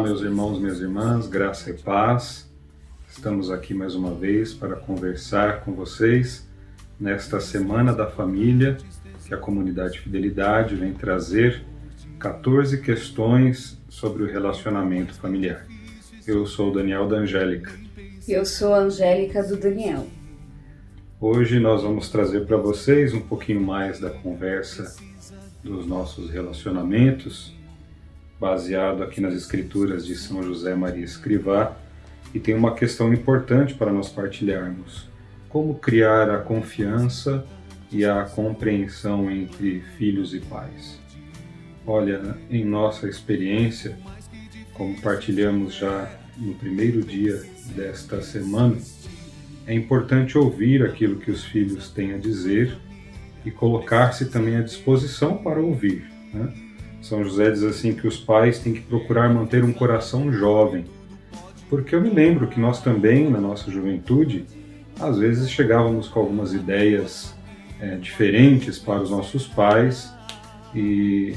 meus irmãos, minhas irmãs, graça e paz. Estamos aqui mais uma vez para conversar com vocês nesta Semana da Família, que a Comunidade Fidelidade vem trazer 14 questões sobre o relacionamento familiar. Eu sou o Daniel da Angélica. Eu sou a Angélica do Daniel. Hoje nós vamos trazer para vocês um pouquinho mais da conversa dos nossos relacionamentos, baseado aqui nas escrituras de São José Maria Escrivá, e tem uma questão importante para nós partilharmos: como criar a confiança e a compreensão entre filhos e pais. Olha, em nossa experiência, como partilhamos já no primeiro dia desta semana, é importante ouvir aquilo que os filhos têm a dizer e colocar-se também à disposição para ouvir, né? São José diz assim que os pais têm que procurar manter um coração jovem, porque eu me lembro que nós também, na nossa juventude, às vezes chegávamos com algumas ideias diferentes para os nossos pais e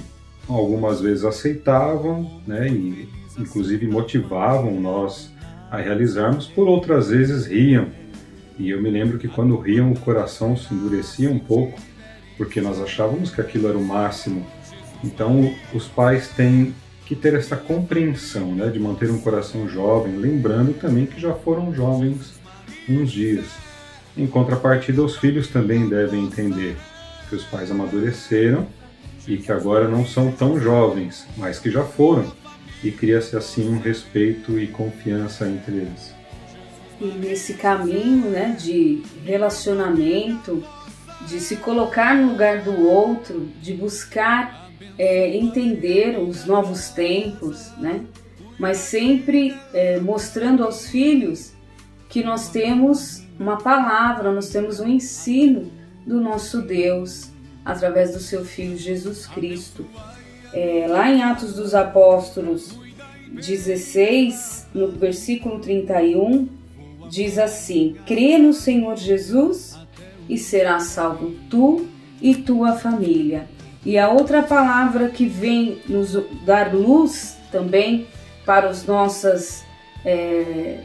algumas vezes aceitavam, né, e inclusive motivavam nós a realizarmos, por outras vezes riam. E eu me lembro que quando riam o coração se endurecia um pouco, porque nós achávamos que aquilo era o máximo. Então os pais têm que ter essa compreensão, né, de manter um coração jovem, lembrando também que já foram jovens uns dias. Em contrapartida, os filhos também devem entender que os pais amadureceram e que agora não são tão jovens, mas que já foram, e cria-se assim um respeito e confiança entre eles. E nesse caminho, né, de relacionamento, de se colocar no lugar do outro, de buscar entender os novos tempos, né, mas sempre mostrando aos filhos que nós temos uma palavra, nós temos um ensino do nosso Deus através do seu Filho Jesus Cristo. Lá em Atos dos Apóstolos 16, no versículo 31, diz assim: crê no Senhor Jesus e serás salvo tu e tua família. E a outra palavra que vem nos dar luz também para as nossas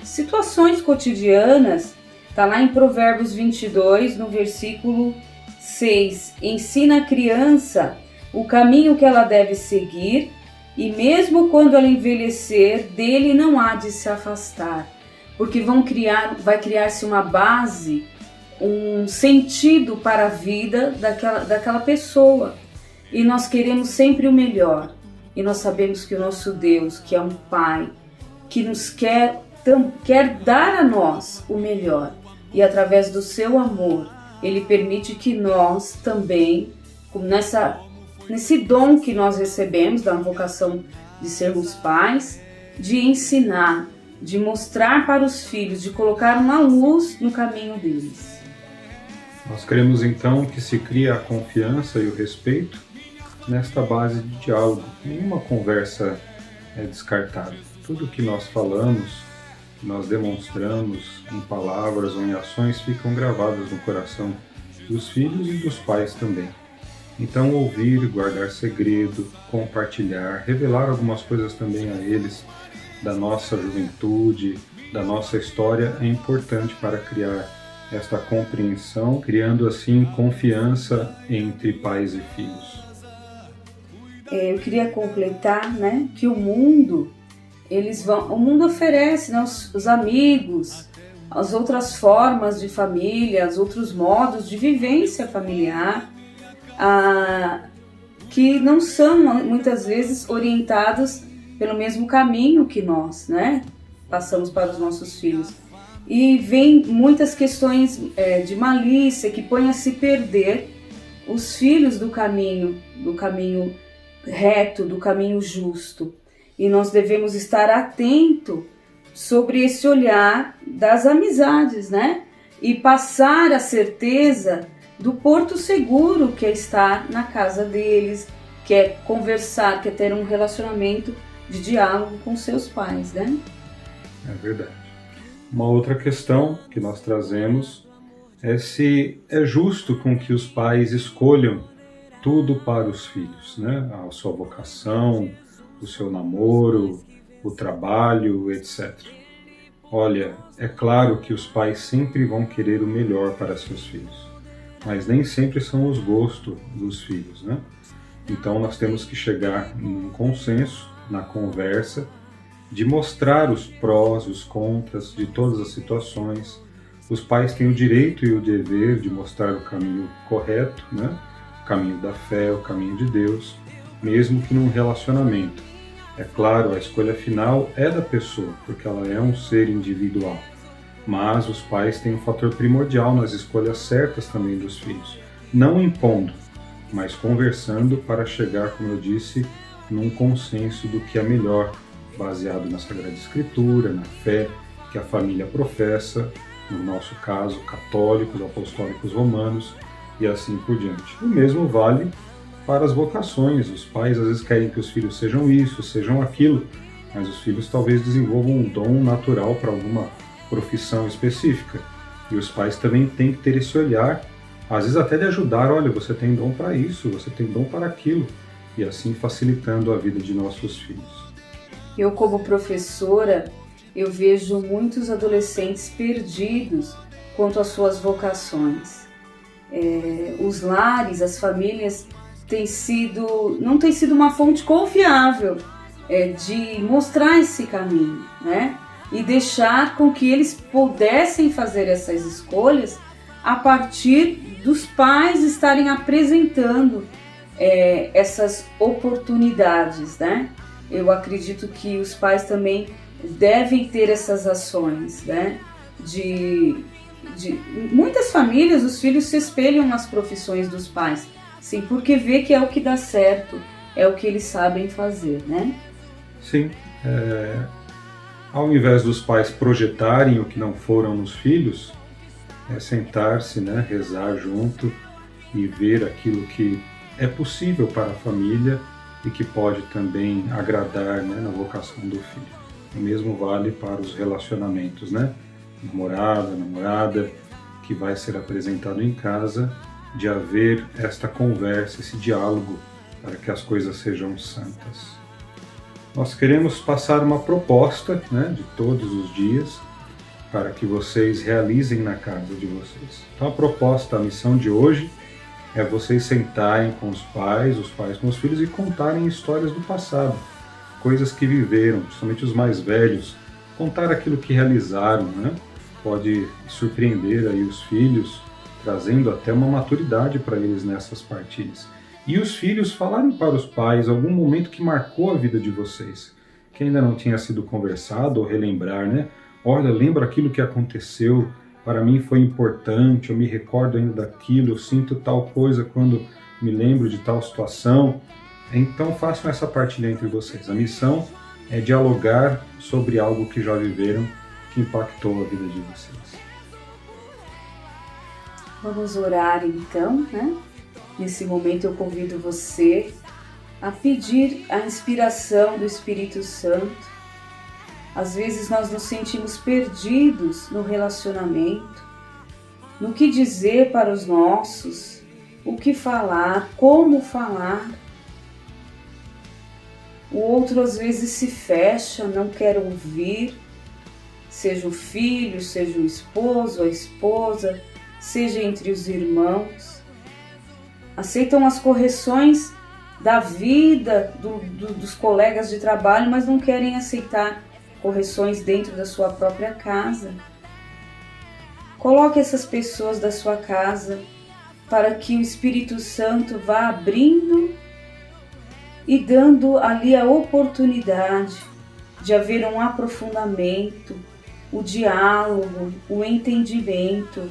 situações cotidianas, está lá em Provérbios 22, no versículo 6. Ensina a criança o caminho que ela deve seguir, e mesmo quando ela envelhecer, dele não há de se afastar, porque vai criar-se uma base, um sentido para a vida daquela pessoa. E nós queremos sempre o melhor. E nós sabemos que o nosso Deus, que é um Pai, que nos quer dar a nós o melhor. E através do seu amor, Ele permite que nós também, nesse dom que nós recebemos, da vocação de sermos pais, de ensinar, de mostrar para os filhos, de colocar uma luz no caminho deles. Nós queremos então que se crie a confiança e o respeito nesta base de diálogo. Nenhuma conversa é descartada. Tudo que nós falamos, que nós demonstramos em palavras ou em ações, ficam gravadas no coração dos filhos e dos pais também. Então ouvir, guardar segredo, compartilhar, revelar algumas coisas também a eles da nossa juventude, da nossa história, é importante para criar esta compreensão, criando assim confiança entre pais e filhos. Eu queria completar, né, que o mundo oferece, né, os amigos, as outras formas de família, os outros modos de vivência familiar, que não são muitas vezes orientados pelo mesmo caminho que nós, né, passamos para os nossos filhos. E vem muitas questões de malícia que põem a se perder os filhos do caminho reto, do caminho justo. E nós devemos estar atentos sobre esse olhar das amizades, né? E passar a certeza do porto seguro que é estar na casa deles, que é conversar, que é ter um relacionamento de diálogo com seus pais, né? É verdade. Uma outra questão que nós trazemos é se é justo com que os pais escolham tudo para os filhos, né? A sua vocação, o seu namoro, o trabalho, etc. Olha, é claro que os pais sempre vão querer o melhor para seus filhos, mas nem sempre são os gostos dos filhos, né? Então nós temos que chegar em um consenso, na conversa, de mostrar os prós, os contras de todas as situações. Os pais têm o direito e o dever de mostrar o caminho correto, né? O caminho da fé, o caminho de Deus, mesmo que num relacionamento. É claro, a escolha final é da pessoa, porque ela é um ser individual. Mas os pais têm um fator primordial nas escolhas certas também dos filhos. Não impondo, mas conversando para chegar, como eu disse, num consenso do que é melhor, baseado na Sagrada Escritura, na fé que a família professa, no nosso caso, católicos, apostólicos romanos e assim por diante. O mesmo vale para as vocações. Os pais às vezes querem que os filhos sejam isso, sejam aquilo, mas os filhos talvez desenvolvam um dom natural para alguma profissão específica. E os pais também têm que ter esse olhar, às vezes até de ajudar, olha, você tem dom para isso, você tem dom para aquilo, e assim facilitando a vida de nossos filhos. Eu, como professora, eu vejo muitos adolescentes perdidos quanto às suas vocações. Os lares, as famílias não têm sido uma fonte confiável de mostrar esse caminho, né? E deixar com que eles pudessem fazer essas escolhas a partir dos pais estarem apresentando essas oportunidades, né? Eu acredito que os pais também devem ter essas ações, né? De muitas famílias, os filhos se espelham nas profissões dos pais, sim, porque vê que é o que dá certo, é o que eles sabem fazer, né? Sim, ao invés dos pais projetarem o que não foram nos filhos, sentar-se, né, rezar junto e ver aquilo que é possível para a família e que pode também agradar, né, na vocação do filho. O mesmo vale para os relacionamentos, né? Namorada, que vai ser apresentado em casa, de haver esta conversa, esse diálogo, para que as coisas sejam santas. Nós queremos passar uma proposta, né, de todos os dias, para que vocês realizem na casa de vocês. Então a proposta, a missão de hoje, é vocês sentarem com os pais com os filhos e contarem histórias do passado, coisas que viveram, principalmente os mais velhos, contar aquilo que realizaram, né? Pode surpreender aí os filhos, trazendo até uma maturidade para eles nessas partilhas. E os filhos falarem para os pais algum momento que marcou a vida de vocês, que ainda não tinha sido conversado, ou relembrar, né? Olha, lembra aquilo que aconteceu, para mim foi importante, eu me recordo ainda daquilo, eu sinto tal coisa quando me lembro de tal situação. Então façam essa partilha entre vocês. A missão é dialogar sobre algo que já viveram, que impactou a vida de vocês. Vamos orar então, né? Nesse momento eu convido você a pedir a inspiração do Espírito Santo. Às vezes nós nos sentimos perdidos no relacionamento, no que dizer para os nossos, o que falar, como falar. O outro às vezes se fecha, não quer ouvir, seja o filho, seja o esposo, a esposa, seja entre os irmãos. Aceitam as correções da vida, dos colegas de trabalho, mas não querem aceitar correções dentro da sua própria casa. Coloque essas pessoas da sua casa para que o Espírito Santo vá abrindo e dando ali a oportunidade de haver um aprofundamento, o diálogo, o entendimento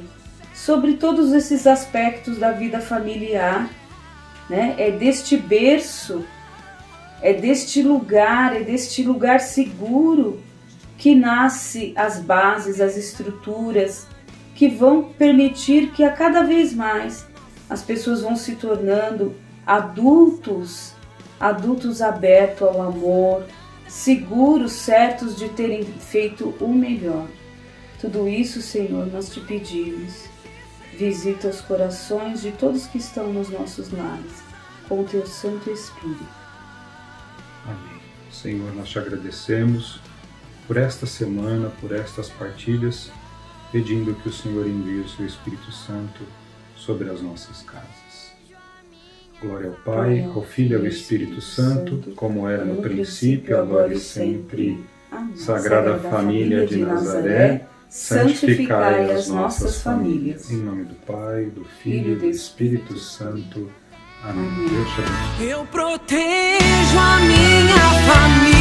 sobre todos esses aspectos da vida familiar, né? É deste berço, é deste lugar seguro que nasce as bases, as estruturas que vão permitir que a cada vez mais as pessoas vão se tornando adultos abertos ao amor, seguros, certos de terem feito o melhor. Tudo isso, Senhor, nós te pedimos. Visita os corações de todos que estão nos nossos lares, com o teu Santo Espírito. Amém. Senhor, nós te agradecemos por esta semana, por estas partilhas, pedindo que o Senhor envie o seu Espírito Santo sobre as nossas casas. Glória ao Pai, ao Filho e ao Espírito Santo, como era no princípio, agora e sempre. Sagrada Família de Nazaré, santificai as nossas famílias. Em nome do Pai, do Filho e do Espírito Santo. Amém. Deus te abençoe. Eu protejo a minha família.